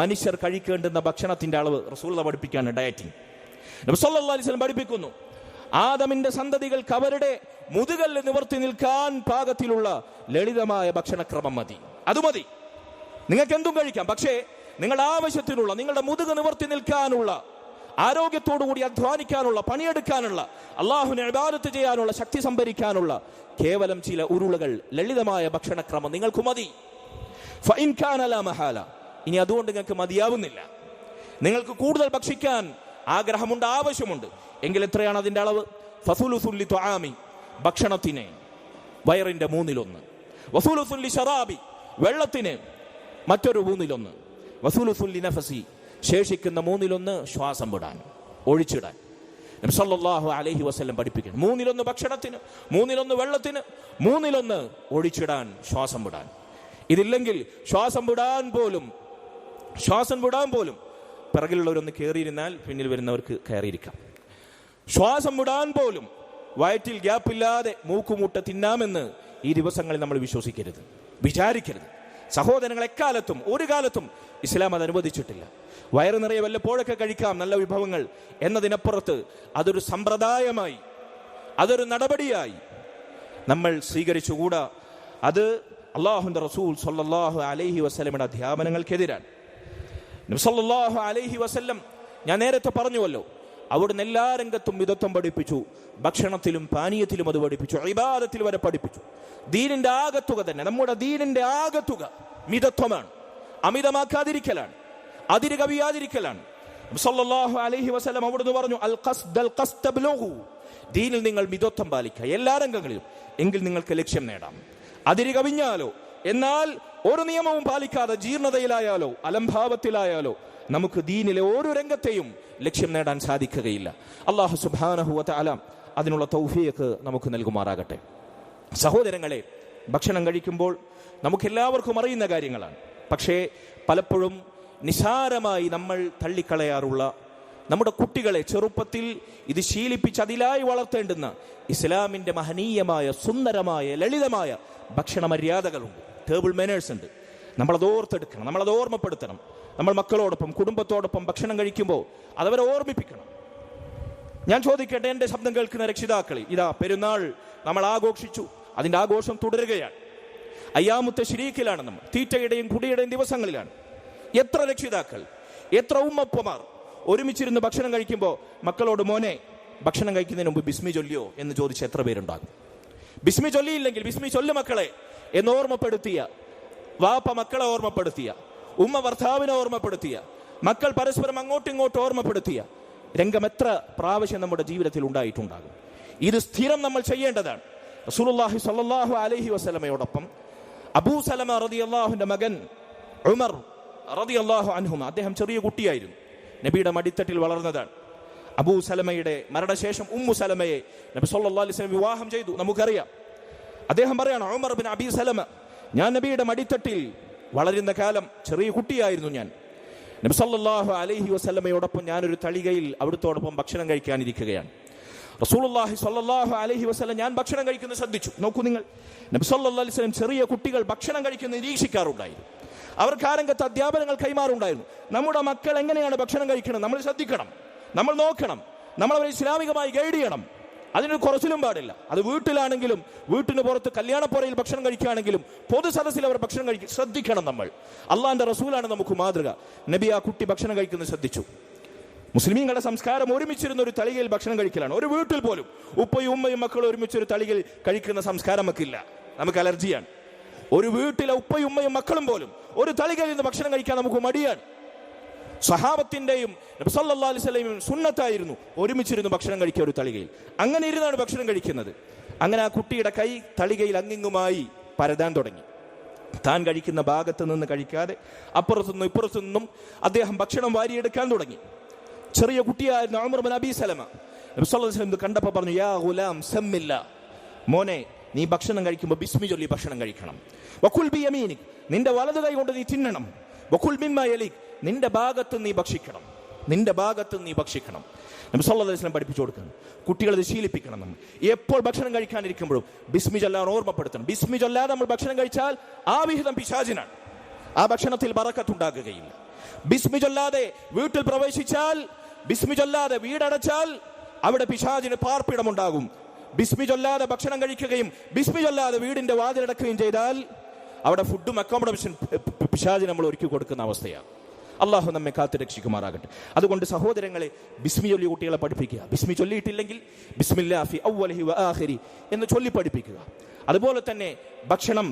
മനുഷ്യർ കഴിക്കേണ്ടുന്ന ഭക്ഷണത്തിന്റെ അളവ് റസൂൽ പഠിപ്പിക്കുകയാണ്. ഡയറ്റിംഗ് നബി സല്ലല്ലാഹു അലൈഹി വസല്ലം പഠിപ്പിക്കുന്നു, ആദമിന്റെ സന്തതികൾക്ക് അവരുടെ മുതുകല്ല് നിവർത്തി നിൽക്കാൻ പാകത്തിലുള്ള ലളിതമായ ഭക്ഷണക്രമം മതി. അത് മതി, നിങ്ങൾക്ക് എന്തും കഴിക്കാം. പക്ഷേ നിങ്ങളുടെ ആവശ്യത്തിനുള്ള, നിങ്ങളുടെ മുതുക നിവർത്തി നിൽക്കാനുള്ള, ആരോഗ്യത്തോടുകൂടി അധ്വാനിക്കാനുള്ള, പണിയെടുക്കാനുള്ള, അള്ളാഹുവിനെ ഇബാദത്ത് ചെയ്യാനുള്ള, ശക്തി സംഭരിക്കാനുള്ള കേവലം ചില ഉരുളകൾ, ലളിതമായ ഭക്ഷണക്രമം നിങ്ങൾക്ക് മതി. ഫഇൻ കാന ലാ മഹാല, ഇനി അതുകൊണ്ട് നിങ്ങൾക്ക് മതിയാവുന്നില്ല, നിങ്ങൾക്ക് കൂടുതൽ ഭക്ഷിക്കാൻ ആഗ്രഹമുണ്ട്, ആവശ്യമുണ്ട് എങ്കിൽ എത്രയാണ് അതിന്റെ അളവ്? ഫസുലുസുൽ ലിത്വാമി, ഭക്ഷണത്തിന് വയറിന്റെ 1/3, വസുലുസുൽ ലിശറാബി, വെള്ളത്തിന് മറ്റൊരു 1/3, വസുലുസുൽ ലിനഫസി, ശേഷിക്കുന്ന 1/3 ശ്വാസം വിടാൻ, ഒഴിച്ചിടാൻ. നബി സല്ലല്ലാഹു അലൈഹി വസല്ലം പഠിപ്പിക്കുന്നു, 1/3 ഭക്ഷണത്തിന്, 1/3 വെള്ളത്തിന്, 1/3 ഒഴിച്ചിടാൻ, ശ്വാസം വിടാൻ. ഇതില്ലെങ്കിൽ ശ്വാസം വിടാൻ പോലും പിറകിലുള്ളവരൊന്ന് കയറിയിരുന്നാൽ പിന്നിൽ വരുന്നവർക്ക് കയറിയിരിക്കാം. ശ്വാസം വിടാൻ പോലും വയറ്റിൽ ഗ്യാപ്പില്ലാതെ മൂക്കുമുട്ട തിന്നാമെന്ന് ഈ ദിവസങ്ങളിൽ നമ്മൾ വിശ്വസിക്കരുത്, വിചാരിക്കരുത്. സഹോദരങ്ങൾ, എക്കാലത്തും ഒരു കാലത്തും ഇസ്ലാം അത് അനുവദിച്ചിട്ടില്ല. വയറ് നിറയെ വല്ലപ്പോഴൊക്കെ കഴിക്കാം നല്ല വിഭവങ്ങൾ എന്നതിനപ്പുറത്ത് അതൊരു സമ്പ്രദായമായി, അതൊരു നടപടിയായി നമ്മൾ സ്വീകരിച്ചുകൂടാ. അത് അല്ലാഹുവിന്റെ റസൂൽ സല്ലല്ലാഹു അലൈഹി വസല്ലമയുടെ അധ്യാപനങ്ങൾക്കെതിരാണ്. നബി സല്ലല്ലാഹു അലൈഹി വസല്ലം, ഞാൻ നേരത്തെ പറഞ്ഞുവല്ലോ, അവിടുന്ന് എല്ലാ രംഗത്തും മിതത്വം പഠിപ്പിച്ചു. ഭക്ഷണത്തിലും പാനീയത്തിലും അത് പഠിപ്പിച്ചു, ഇബാദത്തിൽ വരെ പഠിപ്പിച്ചു. ദീനിന്റെ ആകത്തുക തന്നെ, നമ്മുടെ ദീനിന്റെ ആകത്തുക മിതത്വമാണ്, അമിതമാക്കാതിരിക്കലാണ്. അതിര് കവിയാതിരിക്കലാണ്. സല്ലല്ലാഹു അലൈഹി വസല്ലം അവിടുന്ന് പറഞ്ഞു, അൽ ഖസ്ദ ബുലൂഹു, ദീനിൽ നിങ്ങൾ മിതത്വം പാലിക്കുക എല്ലാ രംഗങ്ങളിലും, എങ്കിൽ നിങ്ങൾക്ക് ലക്ഷ്യം നേടാം. അതിര് കവിഞ്ഞാലോ, എന്നാൽ ഒരു നിയമവും പാലിക്കാതെ ജീർണതയിലായാലോ അലംഭാവത്തിലായാലോ നമുക്ക് ദീനിലെ ഓരോ രംഗത്തെയും ലക്ഷ്യം നേടാൻ സാധിക്കുകയില്ല. അല്ലാഹു സുബ്ഹാനഹു വ തആല അതിനുള്ള തൗഫീഖ് നമുക്ക് നൽകുമാറാകട്ടെ. സഹോദരങ്ങളെ, ഭക്ഷണം കഴിക്കുമ്പോൾ നമുക്കെല്ലാവർക്കും അറിയുന്ന കാര്യങ്ങളാണ്. പക്ഷേ പലപ്പോഴും നിസാരമായി നമ്മൾ തള്ളിക്കളയാറുള്ള, നമ്മുടെ കുട്ടികളെ ചെറുപ്പത്തിൽ ഇത് ശീലിപ്പിച്ച് അതിലായി വളർത്തേണ്ടുന്ന ഇസ്ലാമിൻ്റെ മഹനീയമായ, സുന്ദരമായ, ലളിതമായ ഭക്ഷണ മര്യാദകളുണ്ട്. ടേബിൾ മാനേഴ്സ് ഉണ്ട്. നമ്മളത് ഓർത്തെടുക്കണം, നമ്മളത് ഓർമ്മപ്പെടുത്തണം. നമ്മൾ മക്കളോടൊപ്പം, കുടുംബത്തോടൊപ്പം ഭക്ഷണം കഴിക്കുമ്പോൾ അതവരെ ഓർമ്മിപ്പിക്കണം. ഞാൻ ചോദിക്കട്ടെ, എൻ്റെ ശബ്ദം കേൾക്കുന്ന രക്ഷിതാക്കളെ, ഇതാ പെരുന്നാൾ നമ്മൾ ആഘോഷിച്ചു, അതിൻ്റെ ആഘോഷം തുടരുകയാണ്. അയ്യാമുത്തെ ശരീക്കിലാണ് നമ്മൾ, തീറ്റയുടെയും കുടിയുടെയും ദിവസങ്ങളിലാണ്. എത്ര രക്ഷിതാക്കൾ, എത്ര ഉമ്മപ്പമാർ ഒരുമിച്ചിരുന്ന് ഭക്ഷണം കഴിക്കുമ്പോൾ മക്കളോട്, മോനെ ഭക്ഷണം കഴിക്കുന്നതിന് മുമ്പ് ബിസ്മി ചൊല്ലിയോ എന്ന് ചോദിച്ച് എത്ര പേരുണ്ടാകും? ബിസ്മി ചൊല്ലിയില്ലെങ്കിൽ ബിസ്മി ചൊല്ലു മക്കളെ എന്ന് ഓർമ്മപ്പെടുത്തിയ വാപ്പ മക്കളെ ഓർമ്മപ്പെടുത്തിയ, ഉമ്മ ഭർത്താവിനെ ഓർമ്മപ്പെടുത്തിയ, മക്കൾ പരസ്പരം അങ്ങോട്ടും ഇങ്ങോട്ടും ഓർമ്മപ്പെടുത്തിയ രംഗം എത്ര പ്രാവശ്യം നമ്മുടെ ജീവിതത്തിൽ ഉണ്ടായിട്ടുണ്ടാകും. ഇത് സ്ഥിരം നമ്മൾ ചെയ്യേണ്ടതാണ്. റസൂലുള്ളാഹി സ്വല്ലല്ലാഹു അലൈഹി വസല്ലമയോടൊപ്പം അബൂ സലമ റളിയല്ലാഹുവിന്റെ മകൻ ഉമർ റളിയല്ലാഹു അൻഹുമ, അദ്ദേഹം ചെറിയ കുട്ടിയായിരുന്നു, നബിയുടെ മടിത്തട്ടിൽ വളർന്നതാണ്. അബൂ സലമയുടെ മരണശേഷം ഉമ്മു സലമയെ നബി സല്ലല്ലാഹു അലൈഹി വസല്ലം വിവാഹം ചെയ്തു. നമുക്കറിയാം, അദ്ദേഹം പറയാണ്, ഉമർ ബിൻ അബീ സലമ, ഞാൻ നബിയുടെ മടിത്തട്ടിൽ വളരുന്ന കാലം ചെറിയ കുട്ടിയായിരുന്നു ഞാൻ. നബി സല്ലല്ലാഹു അലൈഹി വസല്ലമയോടൊപ്പം ഞാനൊരു തളികയിൽ അവിടുത്തോടൊപ്പം ഭക്ഷണം കഴിക്കാനിരിക്കുകയാണ്. റസൂലുള്ളാഹി സ്വല്ലല്ലാഹു അലൈഹി വസല്ലം ഞാൻ ഭക്ഷണം കഴിക്കുന്നത് ശ്രദ്ധിച്ചു. നോക്കൂ നിങ്ങൾ, നബി സല്ലല്ലാഹു അലൈഹി വസല്ലം ചെറിയ കുട്ടികൾ ഭക്ഷണം കഴിക്കുന്നത് നിരീക്ഷിക്കാറുണ്ടായിരുന്നു. അവർക്ക് ആ രംഗത്ത് അധ്യാപനങ്ങൾ കൈമാറുണ്ടായിരുന്നു. നമ്മുടെ മക്കൾ എങ്ങനെയാണ് ഭക്ഷണം കഴിക്കണം നമ്മൾ ശ്രദ്ധിക്കണം, നമ്മൾ നോക്കണം, നമ്മൾ അവരെ ഇസ്ലാമികമായി ഗൈഡ് ചെയ്യണം. അതിനൊരു കുറച്ചിലും പാടില്ല. അത് വീട്ടിലാണെങ്കിലും, വീട്ടിന് പുറത്ത് കല്യാണപ്പുറയിൽ ഭക്ഷണം കഴിക്കുകയാണെങ്കിലും, പൊതു സദസ്സിൽ അവർ ഭക്ഷണം കഴിക്കും, ശ്രദ്ധിക്കണം നമ്മൾ. അള്ളാന്റെ റസൂലാണ് നമുക്ക് മാതൃക. നബി ആ കുട്ടി ഭക്ഷണം കഴിക്കുന്നത് ശ്രദ്ധിച്ചു. മുസ്ലിമീങ്ങളുടെ സംസ്കാരം ഒരുമിച്ചിരുന്ന ഒരു തളികയിൽ ഭക്ഷണം കഴിക്കലാണ്. ഒരു വീട്ടിൽ പോലും ഉപ്പയും ഉമ്മയും മക്കളും ഒരുമിച്ചൊരു തളികയിൽ കഴിക്കുന്ന സംസ്കാരം നമുക്കില്ല, നമുക്ക് അലർജിയാണ്. ഒരു വീട്ടിലെ ഉപ്പയും ഉമ്മയും മക്കളും പോലും ഒരു തളികയിൽ നിന്ന് ഭക്ഷണം കഴിക്കാൻ നമുക്ക് മടിയാണ്. സഹാബത്തിന്റെയും നബി സല്ലല്ലാഹു അലൈഹി വസല്ലം സുന്നത്തായിരുന്നു ഒരുമിച്ചിരുന്ന് ഭക്ഷണം കഴിക്കുക ഒരു തളികയിൽ. അങ്ങനെ ഇരുന്നാണ് ഭക്ഷണം കഴിക്കുന്നത്. അങ്ങനെ ആ കുട്ടിയുടെ കൈ തളികയിൽ അങ്ങിങ്ങുമായി പരതാൻ തുടങ്ങി. താൻ കഴിക്കുന്ന ഭാഗത്ത് നിന്ന് കഴിക്കാതെ അപ്പുറത്തുനിന്നും ഇപ്പുറത്തുനിന്നും അദ്ദേഹം ഭക്ഷണം വാരിയെടുക്കാൻ തുടങ്ങി. ചെറിയ കുട്ടിയായിരുന്ന ഉമർ ബിൻ അബീ സലമ നബി സല്ലല്ലാഹു അലൈഹി വസല്ലം കണ്ടപ്പോൾ പറഞ്ഞു, യാ ഗുലാം സമ്മില്ല, മോനെ നീ ഭക്ഷണം കഴിക്കുമ്പോൾ ബിസ്മി ചൊല്ലി ഭക്ഷണം കഴിക്കണം. വകുൽ ബി യമീനിക്, നിന്റെ വലതു കൈ കൊണ്ട് നീ തിന്നണം. വകുൽ മിമ്മാ യലിക്, നിന്റെ ഭാഗത്ത് നീ ഭക്ഷിക്കണം, നിന്റെ ഭാഗത്ത് നീ ഭക്ഷിക്കണം. നബി സല്ലല്ലാഹു അലൈഹി വസല്ലം പഠിപ്പിച്ചു കൊടുക്കണം. കുട്ടികളത് ശീലിപ്പിക്കണം. നമ്മൾ എപ്പോൾ ഭക്ഷണം കഴിക്കാനിരിക്കുമ്പോഴും ബിസ്മി ചൊല്ലാൻ ഓർമ്മപ്പെടുത്തണം. ബിസ്മി ചൊല്ലാതെ നമ്മൾ ഭക്ഷണം കഴിച്ചാൽ ആ വിഹിതം പിശാചിനാണ്, ആ ഭക്ഷണത്തിൽ ബറക്കത്തുണ്ടാകുകയില്ല. ബിസ്മി ചൊല്ലാതെ വീട്ടിൽ പ്രവേശിച്ചാൽ, ബിസ്മി ചൊല്ലാതെ വീടടച്ചാൽ അവിടെ പിശാചിന് പാർപ്പിടമുണ്ടാകും. ബിസ്മി ചൊല്ലാതെ ഭക്ഷണം കഴിക്കുകയും ബിസ്മി ചൊല്ലാതെ വീടിന്റെ വാതിലടക്കുകയും ചെയ്താൽ അവിടെ ഫുഡും അക്കോമഡേഷൻ പിശാചിന് നമ്മൾ ഒരുക്കി കൊടുക്കുന്ന അവസ്ഥയാണ്. അള്ളാഹു നമ്മെ കാത്തു രക്ഷിക്കുമാറാകട്ടെ. അതുകൊണ്ട് സഹോദരങ്ങളെ, ബിസ്മി ചൊല്ലി കുട്ടികളെ പഠിപ്പിക്കുക. ബിസ്മി ചൊല്ലിയിട്ടില്ലെങ്കിൽ ബിസ്മില്ലാ ഫി അവ്വലിഹി വ ആഖിരി എന്ന് ചൊല്ലി പഠിപ്പിക്കുക. അതുപോലെ തന്നെ ഭക്ഷണം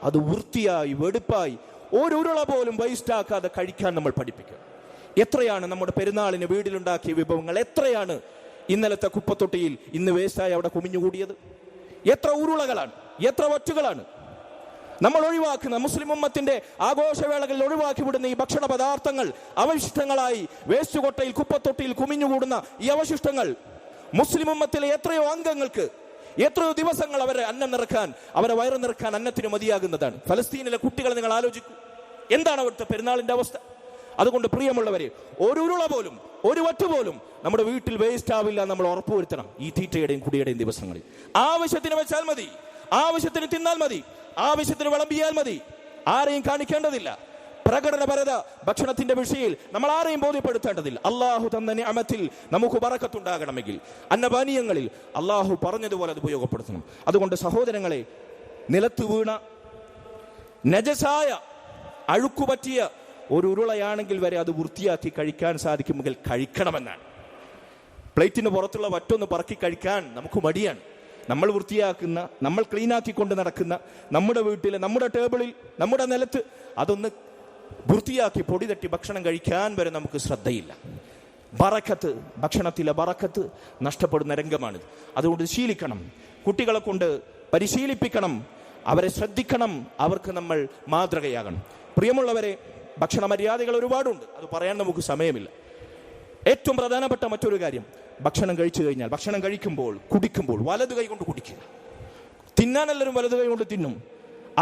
അത് വൃത്തിയായി വെടുപ്പായി ഒരു ഉരുള പോലും വേസ്റ്റാക്കാതെ കഴിക്കാൻ നമ്മൾ പഠിപ്പിക്കുക. എത്രയാണ് നമ്മുടെ പെരുന്നാളിന് വീട്ടിലുണ്ടാക്കിയ വിഭവങ്ങൾ, എത്രയാണ് ഇന്നലത്തെ കുപ്പത്തൊട്ടിയിൽ ഇന്ന് വേസ്റ്റായി അവിടെ കുമിഞ്ഞുകൂടിയത്? എത്ര ഉരുളകളാണ്, എത്ര വറ്റുകളാണ് നമ്മൾ ഒഴിവാക്കുന്ന, മുസ്ലിം ഉമ്മത്തിന്റെ ആഘോഷവേളകളിൽ ഒഴിവാക്കി വിടുന്ന ഈ ഭക്ഷണ പദാർത്ഥങ്ങൾ അവശിഷ്ടങ്ങളായി വേസ്റ്റ് കൊട്ടയിൽ, കുപ്പത്തൊട്ടിയിൽ കുമിഞ്ഞുകൂടുന്ന ഈ അവശിഷ്ടങ്ങൾ മുസ്ലിം ഉമ്മത്തിലെ എത്രയോ അംഗങ്ങൾക്ക് എത്രയോ ദിവസങ്ങൾ അവരെ അന്നം നിറക്കാൻ, അവരെ വയറ് നിറക്കാൻ അന്നത്തിന് മതിയാകുന്നതാണ്. ഫലസ്തീനിലെ കുട്ടികളെ നിങ്ങൾ ആലോചിക്കൂ, എന്താണ് അവിടുത്തെ പെരുന്നാളിന്റെ അവസ്ഥ? അതുകൊണ്ട് പ്രിയമുള്ളവരെ, ഒരു ഉരുള പോലും, ഒരു വറ്റ് പോലും നമ്മുടെ വീട്ടിൽ വേസ്റ്റ് ആവില്ല നമ്മൾ ഉറപ്പുവരുത്തണം. ഈ തീറ്റയുടെയും കുടിയുടെയും ദിവസങ്ങളിൽ ആവശ്യത്തിന് വെച്ചാൽ മതി, ആവശ്യത്തിന് തിന്നാൽ മതി, ആവശ്യത്തിന് വിളമ്പിയാൽ മതി. ആരെയും കാണിക്കേണ്ടതില്ല. പ്രകടനപരത ഭക്ഷണത്തിന്റെ വിഷയത്തിൽ നമ്മൾ ആരെയും ബോധ്യപ്പെടുത്തേണ്ടതില്ല. അള്ളാഹു തന്ന നിഅമത്തിൽ നമുക്ക് ബറക്കത്തുണ്ടാകണമെങ്കിൽ അന്നപാനീയങ്ങളിൽ അള്ളാഹു പറഞ്ഞതുപോലെ അത് ഉപയോഗപ്പെടുത്തണം. അതുകൊണ്ട് സഹോദരങ്ങളെ, നിലത്ത് വീണ നജസായ അഴുക്കുപറ്റിയ ഒരു ഉരുളയാണെങ്കിൽ വരെ അത് വൃത്തിയാക്കി കഴിക്കാൻ സാധിക്കുമെങ്കിൽ കഴിക്കണമെന്നാണ്. പ്ലേറ്റിന് പുറത്തുള്ള വറ്റൊന്ന് പറക്കി കഴിക്കാൻ നമുക്ക് മടിയാണ്. നമ്മൾ വൃത്തിയാക്കുന്ന, നമ്മൾ ക്ലീനാക്കിക്കൊണ്ട് നടക്കുന്ന നമ്മുടെ വീട്ടിലെ, നമ്മുടെ ടേബിളിൽ, നമ്മുടെ നിലത്ത് അതൊന്ന് വൃത്തിയാക്കി പൊടി തട്ടി ഭക്ഷണം കഴിക്കാൻ വരെ നമുക്ക് ശ്രദ്ധയില്ല. ബറക്കത്ത്, ഭക്ഷണത്തിലെ ബറക്കത്ത് നഷ്ടപ്പെടുന്ന രംഗമാണിത്. അതുകൊണ്ട് ശീലിക്കണം, കുട്ടികളെ കൊണ്ട് പരിശീലിപ്പിക്കണം, അവരെ ശ്രദ്ധിക്കണം, അവർക്ക് നമ്മൾ മാതൃകയാകണം. പ്രിയമുള്ളവരെ, ഭക്ഷണ മര്യാദകൾ ഒരുപാടുണ്ട്, അത് പറയാൻ നമുക്ക് സമയമില്ല. ഏറ്റവും പ്രധാനപ്പെട്ട മറ്റൊരു കാര്യം, ഭക്ഷണം കഴിച്ചു കഴിഞ്ഞാൽ, ഭക്ഷണം കഴിക്കുമ്പോൾ, കുടിക്കുമ്പോൾ വലതു കൈ കൊണ്ട് കുടിക്കുക. തിന്നാൻ എല്ലാവരും വലതു കൈ കൊണ്ട് തിന്നും,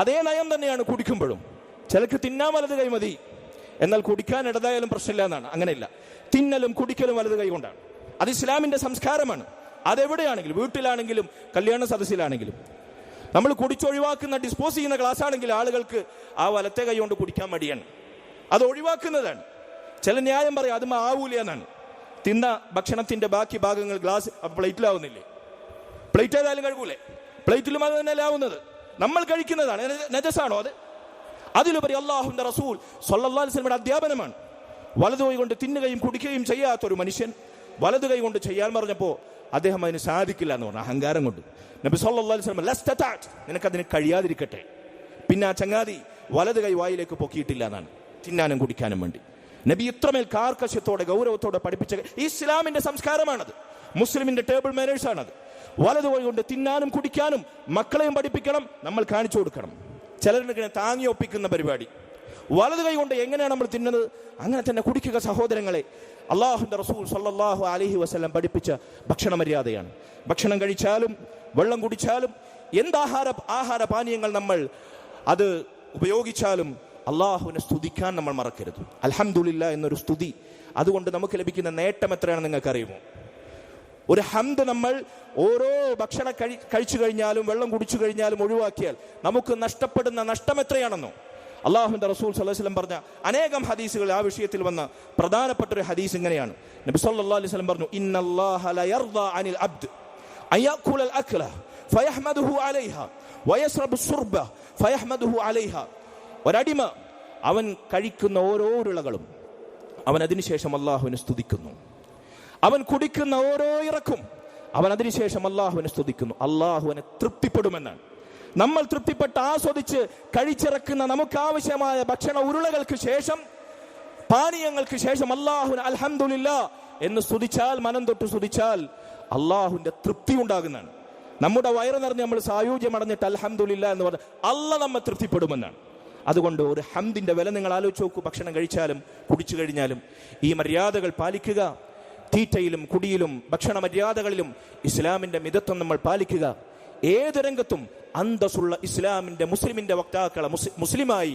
അതേ നയം തന്നെയാണ് കുടിക്കുമ്പോഴും. ചിലക്ക് തിന്നാൻ വലതു കൈ മതി, എന്നാൽ കുടിക്കാൻ ഇടതായാലും പ്രശ്നമില്ല എന്നാണ്. അങ്ങനെയല്ല, തിന്നലും കുടിക്കലും വലതു കൈ കൊണ്ടാണ്. അത് ഇസ്ലാമിന്റെ സംസ്കാരമാണ്. അതെവിടെയാണെങ്കിലും, വീട്ടിലാണെങ്കിലും കല്യാണ സദസ്സിലാണെങ്കിലും, നമ്മൾ കുടിച്ചൊഴിവാക്കുന്ന, ഡിസ്പോസ് ചെയ്യുന്ന ഗ്ലാസ് ആണെങ്കിൽ ആളുകൾക്ക് ആ വലത്തെ കൈ കൊണ്ട് കുടിക്കാൻ മടിയാണ്, അത് ഒഴിവാക്കുന്നതാണ്. ചില ന്യായം പറയും അത് ആവൂല എന്നാണ്. തിന്ന ഭക്ഷണത്തിന്റെ ബാക്കി ഭാഗങ്ങൾ ഗ്ലാസ് പ്ലേറ്റിലാവുന്നില്ലേ? പ്ലേറ്റ് ഏതായാലും കഴുകൂലേ? പ്ലേറ്റിലും അത് തന്നെയല്ലേ ആവുന്നത്. നമ്മൾ കഴിക്കുന്നതാണ്, നജസാണോ അത്? അതിലുപരി അല്ലാഹുവിന്റെ റസൂൽ സ്വല്ലല്ലാഹു അലൈഹി വസല്ലമയുടെ അധ്യാപനമാണ്. വലതു കൈ കൊണ്ട് തിന്നുകയും കുടിക്കുകയും ചെയ്യാത്തൊരു മനുഷ്യൻ വലതു കൈ കൊണ്ട് ചെയ്യാൻ പറഞ്ഞപ്പോൾ അദ്ദേഹം അതിന് സാധിക്കില്ല എന്ന് പറഞ്ഞു, അഹങ്കാരം കൊണ്ട്. നബി സല്ലല്ലാഹു അലൈഹി വസല്ലം ലസ്തതഅത്, നിനക്കതിന് കഴിയാതിരിക്കട്ടെ. പിന്നെ ആ ചങ്ങാതി വലതു കൈ വായിലേക്ക് പൊക്കിയിട്ടില്ല എന്നാണ്, തിന്നാനും കുടിക്കാനും വേണ്ടി. നബി ഇത്രമേൽ കാർക്കശ്യത്തോടെ ഗൗരവത്തോടെ പഠിപ്പിച്ച ഇസ്ലാമിന്റെ സംസ്കാരമാണത്, മുസ്ലിമിന്റെ ടേബിൾ മാനേഴ്സ് ആണത്. വലതു കൈ കൊണ്ട് തിന്നാനും കുടിക്കാനും മക്കളെയും പഠിപ്പിക്കണം, നമ്മൾ കാണിച്ചു കൊടുക്കണം. ചിലരിങ്ങനെ താങ്ങി ഒപ്പിക്കുന്ന പരിപാടി. വലതു കൈ കൊണ്ട് എങ്ങനെയാണ് നമ്മൾ തിന്നുന്നത്, അങ്ങനെ തന്നെ കുടിക്കുക സഹോദരങ്ങളെ. അല്ലാഹുവിന്റെ റസൂൽ സ്വല്ലല്ലാഹു അലൈഹി വസല്ലം പഠിപ്പിച്ച ഭക്ഷണ മര്യാദയാണ്. ഭക്ഷണം കഴിച്ചാലും വെള്ളം കുടിച്ചാലും ആഹാര പാനീയങ്ങൾ നമ്മൾ അത് ഉപയോഗിച്ചാലും അള്ളാഹുവിനെ സ്തുതിക്കാൻ നമ്മൾ മറക്കരുത്. അൽഹംദുലില്ലാ എന്നൊരു സ്തുതി, അതുകൊണ്ട് നമുക്ക് ലഭിക്കുന്ന നേട്ടം എത്രയാണെന്ന് നിങ്ങൾക്കറിയുമോ? ഒരു ഹംദ് നമ്മൾ ഓരോ ഭക്ഷണം കഴിച്ചു കഴിഞ്ഞാലും വെള്ളം കുടിച്ചു കഴിഞ്ഞാലും ഒഴിവാക്കിയാൽ നമുക്ക് നഷ്ടപ്പെടുന്ന നഷ്ടം എത്രയാണെന്നോ? അല്ലാഹുവിന്റെ റസൂൽ സ്വല്ലല്ലാഹു അലൈഹി വസല്ലം പറഞ്ഞ അനേകം ഹദീസുകൾ ആ വിഷയത്തിൽ വന്ന പ്രധാനപ്പെട്ട ഒരു ഹദീസ് ഇങ്ങനെയാണ്. നബി സല്ലല്ലാഹു അലൈഹി വസല്ലം പറഞ്ഞു, ഇന്നല്ലാഹ ലയർദാ അനിൽ അബ്ദ് അയഅകുലൽ അക്ല ഫയഹ്മദുഹു അലൈഹാ വയശ്റബു ശുർബ ഫയഹ്മദുഹു അലൈഹാ. ഒരടിമ അവൻ കഴിക്കുന്ന ഓരോ ഇളകളും അവൻ അതിനുശേഷം അല്ലാഹുവിനെ സ്തുതിക്കുന്നു. അവൻ കുടിക്കുന്ന ഓരോ ഇറക്കും അവൻ അതിനുശേഷം അല്ലാഹുവിനെ സ്തുതിക്കുന്നു. അല്ലാഹുവിനെ തൃപ്തിപ്പെടുമെന്നാണ്. നമ്മൾ തൃപ്തിപ്പെട്ട് ആസ്വദിച്ച് കഴിച്ചിറക്കുന്ന നമുക്ക് ആവശ്യമായ ഭക്ഷണ ഉരുളകൾക്ക് ശേഷം, പാനീയങ്ങൾക്ക് ശേഷം അല്ലാഹുവിനെ അൽഹംദുലില്ലാ എന്ന് സ്തുതിച്ചാൽ, മനം തൊട്ട് സ്തുതിച്ചാൽ അല്ലാഹുവിന്റെ തൃപ്തി ഉണ്ടാകുന്നതാണ്. നമ്മുടെ വയറ് നിറഞ്ഞ് നമ്മൾ സായുജ്യം അടഞ്ഞിട്ട് അൽഹംദുലില്ലാ എന്ന് പറഞ്ഞാൽ അല്ലാഹ് നമ്മെ തൃപ്തിപ്പെടുമെന്നാണ്. അതുകൊണ്ട് ഒരു ഹംദിന്റെ വില നിങ്ങൾ ആലോചിച്ച് നോക്കൂ. ഭക്ഷണം കഴിച്ചാലും കുടിച്ചു കഴിഞ്ഞാലും ഈ മര്യാദകൾ പാലിക്കുക. തീറ്റയിലും കുടിയിലും ഭക്ഷണ മര്യാദകളിലും ഇസ്ലാമിന്റെ മിതത്വം നമ്മൾ പാലിക്കുക. ഏത് രംഗത്തും അന്തസ്സുള്ള ഇസ്ലാമിന്റെ മുസ്ലിമായി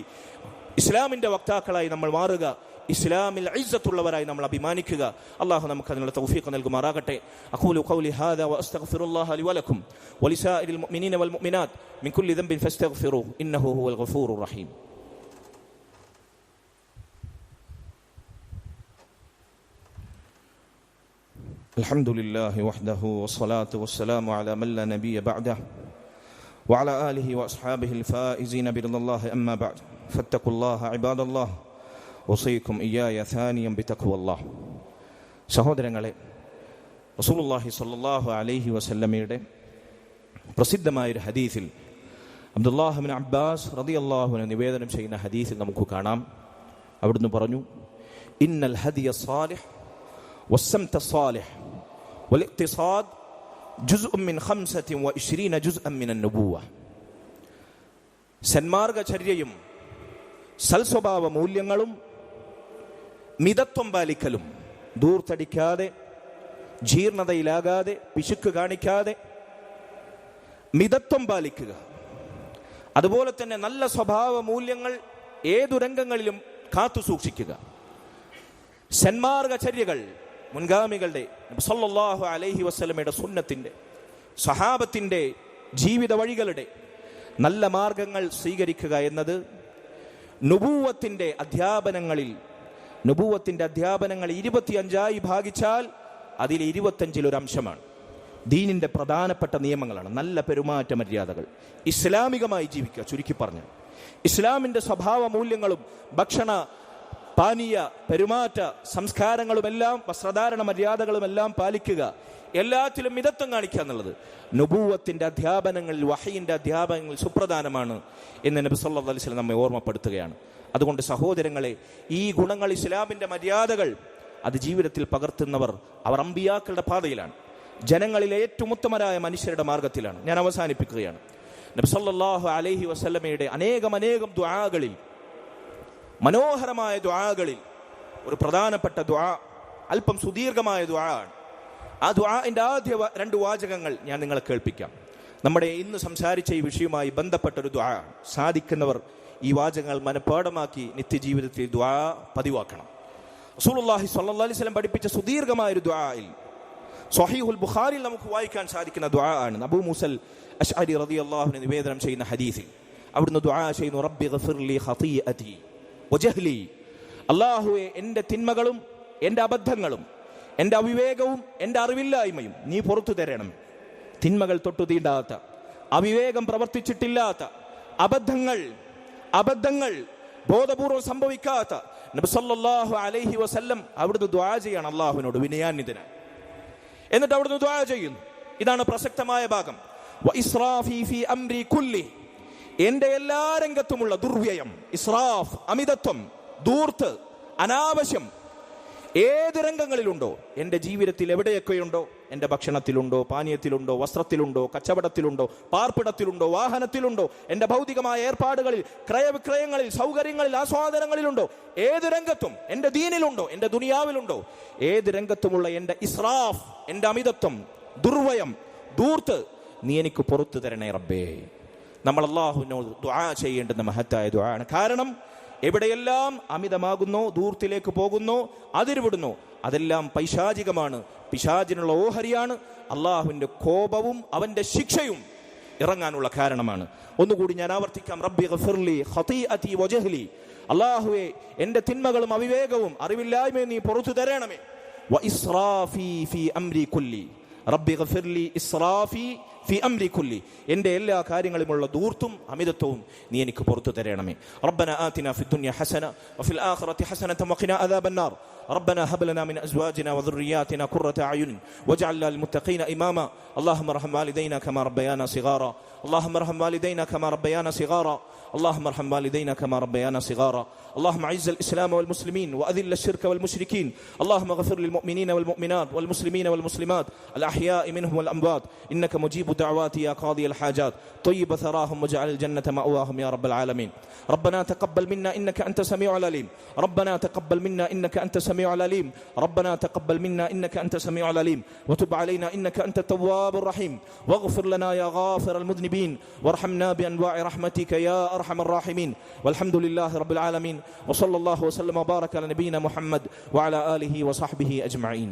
ഇസ്ലാമിന്റെ വക്താക്കളായി നമ്മൾ മാറുക. ഇസ്ലാമിൽ ഇസ്സത്തുള്ളവരായി നമ്മൾ അഭിമാനിക്കുക. അല്ലാഹു നമുക്ക് അതിനുള്ള തൗഫീഖ് നൽകുമാറാകട്ടെ. അഖൂലു ഖൗലി ഹാദാ വഅസ്തഗ്ഫിറുല്ലാഹ ലി വലക്കും വലിസാഇരിൽ മുഅ്മിനീന വൽ മുഅ്മിനാത്ത് മിൻ കുല്ലി ദംബിൻ ഫസ്തഗ്ഫിറൂഹു ഇന്നഹു ഹുവൽ ഗഫൂറുർ റഹീം. അൽഹംദുലില്ലാഹി വഹ്ദഹു വസ്സലാത്തു വസ്സലാമു അലാ മൻ ലാ നബിയ്യ ബഅദഹു വഅലാ ആലിഹി വഅസ്ഹാബിഹിൽ ഫായിസീന ബിറളില്ലാഹി അമ്മാ ബഅദ് ഫത്തഖുല്ലാഹ ഇബാദല്ലാഹ് വസീകും ഇയ്യായ സാനിയം ബിതഖ്വല്ലാഹ്. സഹോദരങ്ങളെ, റസൂലുള്ളാഹി സ്വല്ലല്ലാഹു അലൈഹി വസല്ലമയുടെ പ്രസിദ്ധമായൊരു ഹദീസിൽ, അബ്ദുല്ലാഹ് ഇബ്നു അബ്ബാസ് റളിയല്ലാഹു അൻഹു നിവേദനം ചെയ്യുന്ന ഹദീസിൽ നമുക്ക് കാണാം, അവിടുന്ന് പറഞ്ഞു, ഇന്നൽ ഹദിയ സാലിഹ് വസ്സംത സാലിഹ് വൽഇഖ്തിസാദ് ജുസ്ഉൻ മിൻ 25 ജുസ്അൻ മിനൻ നുബുവ്വ. സന്മാർഗചര്യയും സൽസ്വഭാവ മൂല്യങ്ങളും മിതത്വം പാലിക്കലും, ദൂർത്തടിക്കാതെ, ജീർണതയിലാകാതെ, പിശുക്ക് കാണിക്കാതെ മിതത്വം പാലിക്കുക. അതുപോലെ തന്നെ നല്ല സ്വഭാവ മൂല്യങ്ങൾ ഏതു രംഗങ്ങളിലും കാത്തു സൂക്ഷിക്കുക. സന്മാർഗചര്യകൾ മുൻഗാമികളുടെ നബി സല്ലല്ലാഹു അലൈഹി വസല്ലമയുടെ സുന്നത്തിന്റെ, സഹാബത്തിന്റെ ജീവിത വഴികളുടെ നല്ല മാർഗങ്ങൾ സ്വീകരിക്കുക എന്നത് നുബുവത്തിന്റെ അധ്യാപനങ്ങൾ 25 ഭാഗിച്ചാൽ അതിൽ 25 ഒരു അംശമാണ്. ദീനിന്റെ പ്രധാനപ്പെട്ട നിയമങ്ങളാണ് നല്ല പെരുമാറ്റ മര്യാദകൾ. ഇസ്ലാമികമായി ജീവിക്കുക, ചുരുക്കി പറഞ്ഞു ഇസ്ലാമിന്റെ സ്വഭാവ മൂല്യങ്ങളും ഭക്ഷണ പാനീയ പെരുമാറ്റ സംസ്കാരങ്ങളുമെല്ലാം, വസ്ത്രധാരണ മര്യാദകളുമെല്ലാം പാലിക്കുക. എല്ലാത്തിലും മിതത്വം കാണിക്കുക എന്നുള്ളത് നുബുവത്തിന്റെ അധ്യാപനങ്ങളിൽ, വഹയിന്റെ അധ്യാപനങ്ങളിൽ സുപ്രധാനമാണ് എന്ന് നബി സല്ലല്ലാഹു അലൈഹി വസല്ലം നമ്മെ ഓർമ്മപ്പെടുത്തുകയാണ്. അതുകൊണ്ട് സഹോദരങ്ങളെ, ഈ ഗുണങ്ങൾ, ഇസ്ലാമിൻ്റെ മര്യാദകൾ അത് ജീവിതത്തിൽ പകർത്തുന്നവർ അവർ അമ്പിയാക്കളുടെ പാതയിലാണ്, ജനങ്ങളിലെ ഏറ്റവും ഉത്തമരായ മനുഷ്യരുടെ മാർഗത്തിലാണ്. ഞാൻ അവസാനിപ്പിക്കുകയാണ്. നബി സല്ലല്ലാഹു അലൈഹി വസല്ലമയുടെ അനേകം ദുആകളിൽ, മനോഹരമായ ദുആകളിൽ ഒരു പ്രധാനപ്പെട്ട ദുആ, അല്പം സുദീർഘമായ ദുആ ആണ്. ആ ദുആഇന്റെ ആദ്യ 2 വാചകങ്ങൾ ഞാൻ നിങ്ങളെ കേൾപ്പിക്കാം. നമ്മുടെ ഇന്ന് സംസാരിച്ച ഈ വിഷയവുമായി ബന്ധപ്പെട്ടൊരു ദുആ. സാധിക്കുന്നവർ ഈ വാചകങ്ങൾ മനഃപാഠമാക്കി നിത്യജീവിതത്തിൽ ദുആ പതിവാക്കണം. റസൂലുള്ളാഹി സ്വല്ലല്ലാഹു അലൈഹി വസല്ലം പഠിപ്പിച്ച സുദീർഘമായ ഒരു ദുആയിൽ സ്വഹീഹുൽ ബുഖാരിയിൽ നമുക്ക് വായിക്കാൻ സാധിക്കുന്ന ദുആ ആണ്. അബൂ മൂസൽ അശ്അരി റളിയല്ലാഹു അൻഹു നിവേദനം ചെയ്യുന്ന ഹദീസിൽ അവിടുന്ന് ദുആ ചെയ്യുന്നു, റബ്ബി ഗഫിർലി ഖതീഅതി വജഹ്ലി. അല്ലാഹുവേ, എൻ്റെ തിന്മകളും എൻ്റെ അബദ്ധങ്ങളും എൻ്റെ അവിവേകവും എൻ്റെ അറിവില്ലായ്മയും നീ പുറത്തു തരണം. തിന്മകൾ തൊട്ടു തീണ്ടാത്ത, അവിവേകം പ്രവർത്തിച്ചിട്ടില്ലാത്ത, അബദ്ധങ്ങൾ ബോധപൂർവം സംഭവിക്കാത്ത നബി സല്ലല്ലാഹു അലൈഹി വസല്ലം അവിടുന്ന് ദുആ ചെയ്യാണ് അല്ലാഹുവിനോട് വിനയാന്വിതനായി. എന്നിട്ട് അവിടുന്ന് ദുആ ചെയ്യുന്നു. ഇതാണ് പ്രസക്തമായ ഭാഗം. വ ഇസ്റാഫി ഫീ അംരി കുല്ലി. എൻ്റെ എല്ലാ രംഗത്തുമുള്ള ദുർവ്യയം, ഇസ്രാഫ്, അമിതത്വം, ധൂർത്ത്, അനാവശ്യം ഏത് രംഗങ്ങളിലുണ്ടോ, എൻ്റെ ജീവിതത്തിൽ എവിടെയൊക്കെയുണ്ടോ, എൻ്റെ ഭക്ഷണത്തിലുണ്ടോ, പാനീയത്തിലുണ്ടോ, വസ്ത്രത്തിലുണ്ടോ, കച്ചവടത്തിലുണ്ടോ, പാർപ്പിടത്തിലുണ്ടോ, വാഹനത്തിലുണ്ടോ, എൻ്റെ ഭൗതികമായ ഏർപ്പാടുകളിൽ, ക്രയവിക്രയങ്ങളിൽ, സൗകര്യങ്ങളിൽ, ആസ്വാദനങ്ങളിലുണ്ടോ, ഏത് രംഗത്തും, എൻ്റെ ദീനിലുണ്ടോ, എൻ്റെ ദുനിയാവിലുണ്ടോ, ഏത് രംഗത്തുമുള്ള എൻ്റെ ഇസ്രാഫ്, എൻ്റെ അമിതത്വം, ദുർവ്യയം, ധൂർത്ത് നീ എനിക്ക് പുറത്തു തരണേ റബ്ബേ. നമ്മൾ അല്ലാഹുവിനോട് ദുആ ചെയ്യേണ്ടുന്ന മഹത്തായ ദുആ ആണ്. കാരണം എവിടെയെല്ലാം അമിതമാകുന്നോ, ധൂർത്തിലേക്ക് പോകുന്നോ, അതിരുവിടുന്നോ, അതെല്ലാം പൈശാചികമാണ്, പിശാചിനുള്ള ഓഹരിയാണ്. അള്ളാഹുവിൻ്റെ കോപവും അവൻ്റെ ശിക്ഷയും ഇറങ്ങാനുള്ള കാരണമാണ്. ഒന്നുകൂടി ഞാൻ ആവർത്തിക്കാം, റബ്ബി ഗഫിർലി ഖതീഅതി വജഹ്ലി. അള്ളാഹുവേ, എൻ്റെ തിന്മകളും അവിവേകവും അറിവില്ലായ്മയും നീ പുറത്തു തരണമേ. വ ഇസ്റാഫി ഫീ അംരി കുല്ലി. റബ്ബി ഗഫിർലി ഇസ്റാഫി ഫി അംരി കുല്ലി. എൻ്റെ എല്ലാ കാര്യങ്ങളിലുമുള്ള ധൂർത്തും അമിതത്വവും നീ എനിക്ക് പുറത്തു തരണമേ. റബ്ബന ആതിനാ ഫിദ്ദുനിയ ഹസന വഫിൽ ആഖിറതി ഹസനതൻ വഖിനാ അദാബന്നാർ. ربنا هب لنا من ازواجنا وذرياتنا قرة اعين واجعلنا للمتقين اماما. اللهم ارحم والدينا كما ربيانا صغارا. اللهم ارحم والدينا كما ربيانا صغارا. اللهم ارحم والدينا كما ربيانا صغارا. اللهم اعز الاسلام والمسلمين واذل الشرك والمشركين. اللهم اغفر للمؤمنين والمؤمنات والمسلمين والمسلمات الاحياء منهم والاموات انك مجيب دعوات يا قاضي الحاجات. طيب ثراهم واجعل الجنة مأواهم يا رب العالمين. ربنا تقبل منا انك انت السميع العليم. ربنا تقبل منا انك انت السميع العليم. ربنا تقبل منا انك انت السميع العليم وتب علينا انك انت التواب الرحيم. واغفر لنا يا غافر المذنبين وارحمنا بانواع رحمتك يا ارحم الراحمين. والحمد لله رب العالمين وصلى الله وسلم وبارك على نبينا محمد وعلى اله وصحبه اجمعين.